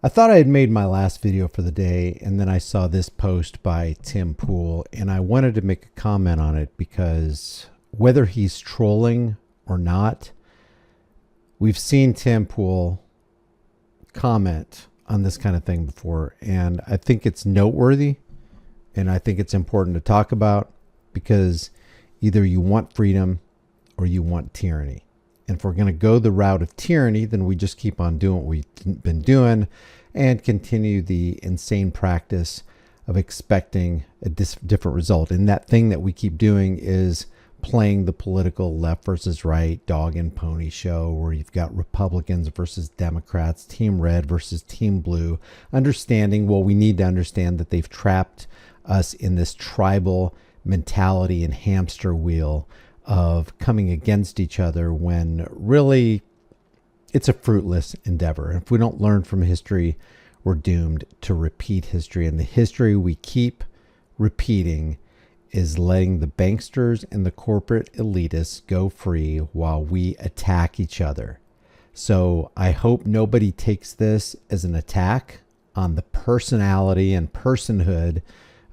I thought I had made my last video for the day, and then I saw this post by Tim Pool, and I wanted to make a comment on it because whether he's trolling or not, we've seen Tim Pool comment on this kind of thing before, and I think it's noteworthy, and I think it's important to talk about because either you want freedom or you want tyranny. And if we're going to go the route of tyranny, then we just keep on doing what we've been doing and continue the insane practice of expecting a different result. And that thing that we keep doing is playing the political left versus right, dog and pony show, where you've got Republicans versus Democrats, team red versus team blue, understanding, well, we need to understand that they've trapped us in this tribal mentality and hamster wheel of coming against each other when really it's a fruitless endeavor. If we don't learn from history, we're doomed to repeat history. And the history we keep repeating is letting the banksters and the corporate elitists go free while we attack each other. So I hope nobody takes this as an attack on the personality and personhood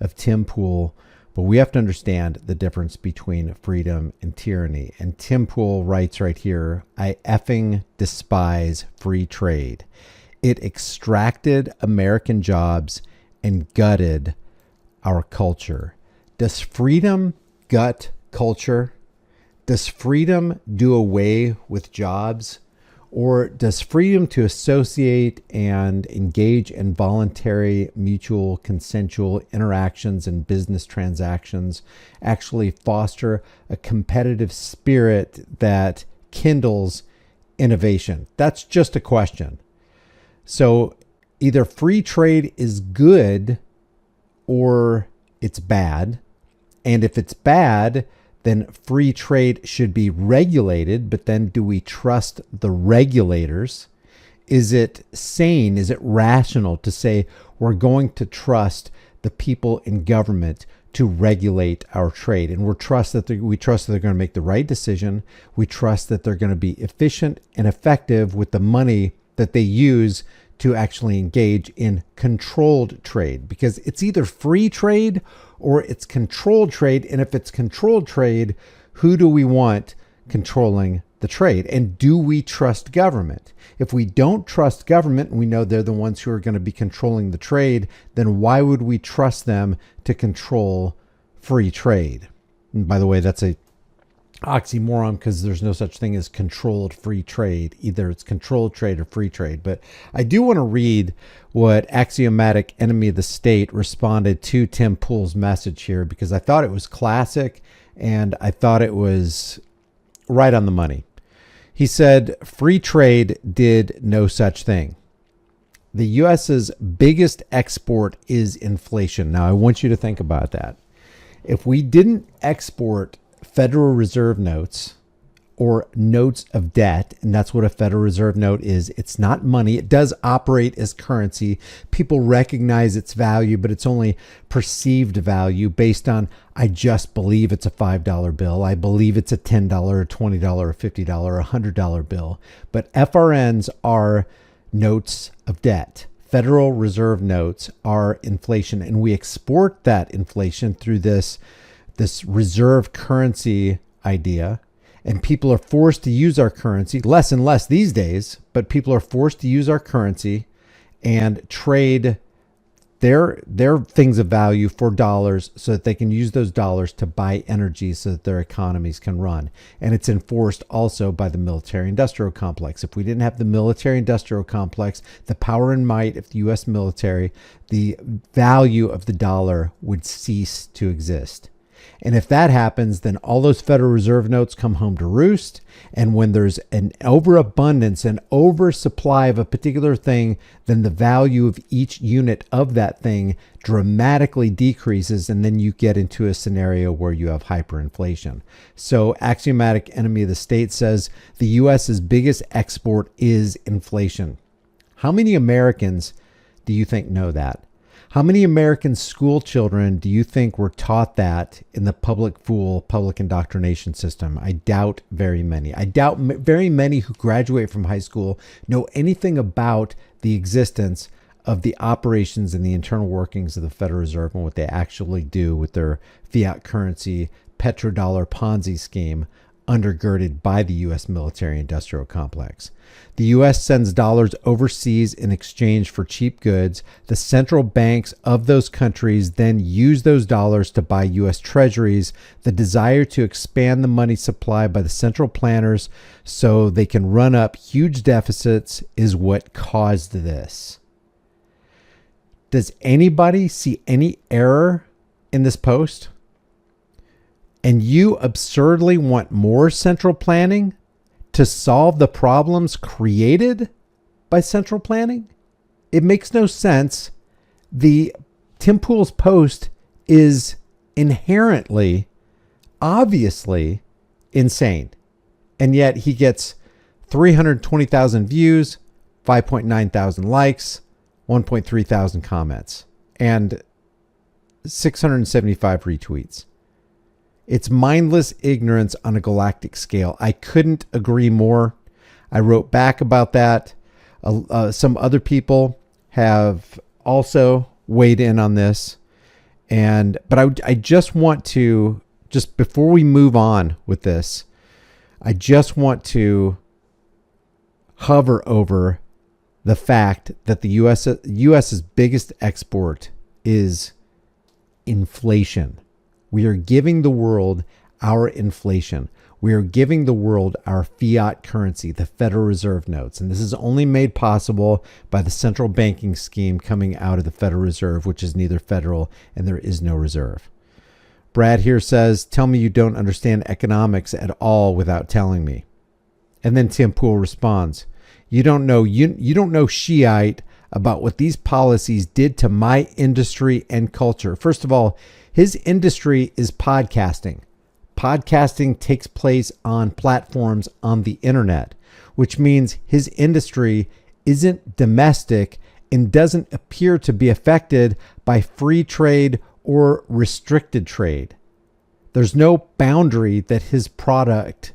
of Tim Pool. But we have to understand the difference between freedom and tyranny. And Tim Pool writes right here, I effing despise free trade. It extracted American jobs and gutted our culture. Does freedom gut culture? Does freedom do away with jobs? Or does freedom to associate and engage in voluntary, mutual, consensual interactions and business transactions actually foster a competitive spirit that kindles innovation? That's just a question. So either free trade is good or it's bad. And if it's bad, then free trade should be regulated, but then do we trust the regulators? Is it sane? Is it rational to say we're going to trust the people in government to regulate our trade? And we trust that they're going to make the right decision. We trust that they're going to be efficient and effective with the money that they use to actually engage in controlled trade, because it's either free trade or it's controlled trade. And if it's controlled trade, who do we want controlling the trade? And do we trust government? If we don't trust government, and we know they're the ones who are going to be controlling the trade, then why would we trust them to control free trade? And by the way, that's a oxymoron because there's no such thing as controlled free trade. Either it's controlled trade or free trade. But I do want to read what Axiomatic Enemy of the State responded to Tim Pool's message here, because I thought it was classic and I thought it was right on the money. He said, free trade did no such thing. The US's biggest export is inflation. Now, I want you to think about that. If we didn't export Federal Reserve notes or notes of debt, and that's what a Federal Reserve note is. It's not money. It does operate as currency. People recognize its value, but it's only perceived value based on, I just believe it's a $5 bill. I believe it's a $10 or $20 or $50 or $100 bill. But FRNs are notes of debt. Federal Reserve notes are inflation, and we export that inflation through this reserve currency idea. And people are forced to use our currency, less and less these days, but people are forced to use our currency and trade their things of value for dollars so that they can use those dollars to buy energy so that their economies can run. And it's enforced also by the military-industrial complex. If we didn't have the military-industrial complex, the power and might of the U.S. military, the value of the dollar would cease to exist. And if that happens, then all those Federal Reserve notes come home to roost. And when there's an overabundance, an oversupply of a particular thing, then the value of each unit of that thing dramatically decreases. And then you get into a scenario where you have hyperinflation. So Axiomatic Enemy of the State says the U.S.'s biggest export is inflation. How many Americans do you think know that? How many American school children do you think were taught that in the public indoctrination system? I doubt very many. I doubt very many who graduate from high school know anything about the existence of the operations and the internal workings of the Federal Reserve and what they actually do with their fiat currency petrodollar Ponzi scheme undergirded by the U.S. military-industrial complex. The U.S. sends dollars overseas in exchange for cheap goods. The central banks of those countries then use those dollars to buy U.S. treasuries. The desire to expand the money supply by the central planners so they can run up huge deficits is what caused this. Does anybody see any error in this post? And you absurdly want more central planning to solve the problems created by central planning? It makes no sense. Tim Pool's post is inherently, obviously insane. And yet he gets 320,000 views, 5.9 thousand likes, 1.3 thousand comments, and 675 retweets. It's mindless ignorance on a galactic scale. I couldn't agree more. I wrote back about that. Some other people have also weighed in on this. But I just want to, just before we move on with this, I just want to hover over the fact that the US's biggest export is inflation. We are giving the world our inflation. We are giving the world our fiat currency, the Federal Reserve notes. And this is only made possible by the central banking scheme coming out of the Federal Reserve, which is neither federal and there is no reserve. Brad here says, tell me you don't understand economics at all without telling me. And then Tim Pool responds, you don't know Shiite about what these policies did to my industry and culture. First of all, his industry is podcasting. Podcasting takes place on platforms on the internet, which means his industry isn't domestic and doesn't appear to be affected by free trade or restricted trade. There's no boundary that his product,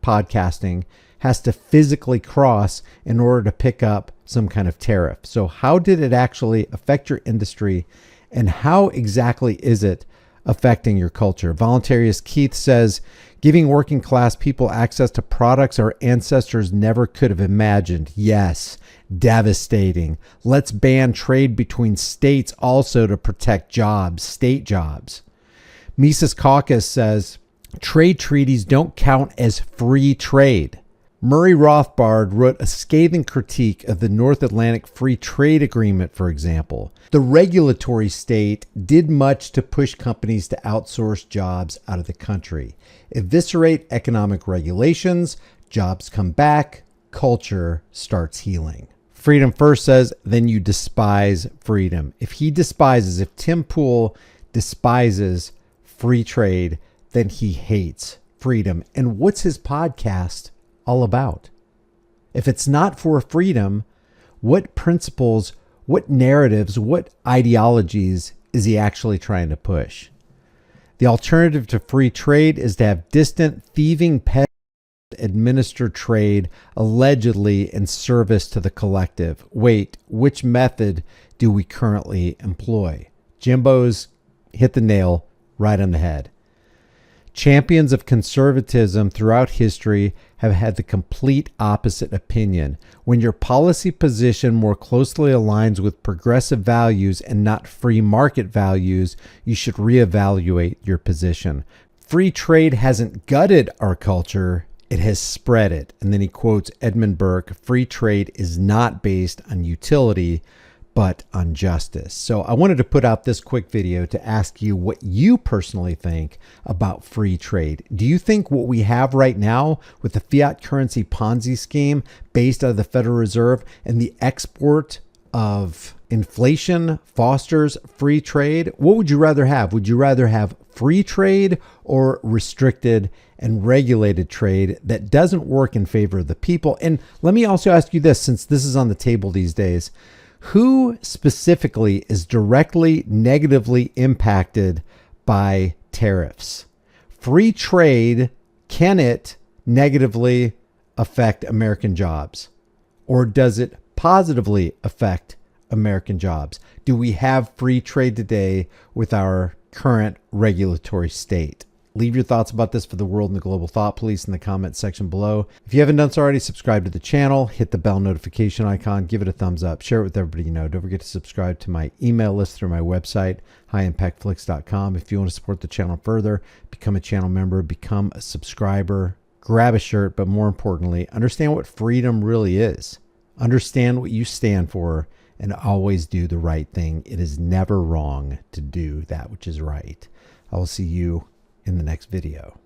podcasting, has to physically cross in order to pick up some kind of tariff. So how did it actually affect your industry? And how exactly is it affecting your culture? Voluntarist Keith says, giving working class people access to products our ancestors never could have imagined. Yes, devastating. Let's ban trade between states also to protect jobs, state jobs. Mises Caucus says, trade treaties don't count as free trade. Murray Rothbard wrote a scathing critique of the North Atlantic Free Trade Agreement, for example. The regulatory state did much to push companies to outsource jobs out of the country. Eviscerate economic regulations, jobs come back, culture starts healing. Freedom First says, then you despise freedom. If Tim Pool despises free trade, then he hates freedom. And what's his podcast all about? If it's not for freedom, what principles, what narratives, what ideologies is he actually trying to push? The alternative to free trade is to have distant, thieving peasants administer trade allegedly in service to the collective. Wait, which method do we currently employ? Jimbo's hit the nail right on the head. Champions of conservatism throughout history have had the complete opposite opinion. When your policy position more closely aligns with progressive values and not free market values, you should reevaluate your position. Free trade hasn't gutted our culture, it has spread it. And then he quotes Edmund Burke, free trade is not based on utility, but on justice. So I wanted to put out this quick video to ask you what you personally think about free trade. Do you think what we have right now with the fiat currency Ponzi scheme based out of the Federal Reserve and the export of inflation fosters free trade? What would you rather have? Would you rather have free trade or restricted and regulated trade that doesn't work in favor of the people? And let me also ask you this, since this is on the table these days, who specifically is directly negatively impacted by tariffs? Free trade, can it negatively affect American jobs? Or does it positively affect American jobs? Do we have free trade today with our current regulatory state? Leave your thoughts about this for the world and the global thought police in the comments section below. If you haven't done so already, subscribe to the channel, hit the bell notification icon, give it a thumbs up, share it with everybody you know. Don't forget to subscribe to my email list through my website, highimpactflix.com. If you want to support the channel further, become a channel member, become a subscriber, grab a shirt, but more importantly, understand what freedom really is. Understand what you stand for and always do the right thing. It is never wrong to do that which is right. I will see you in the next video.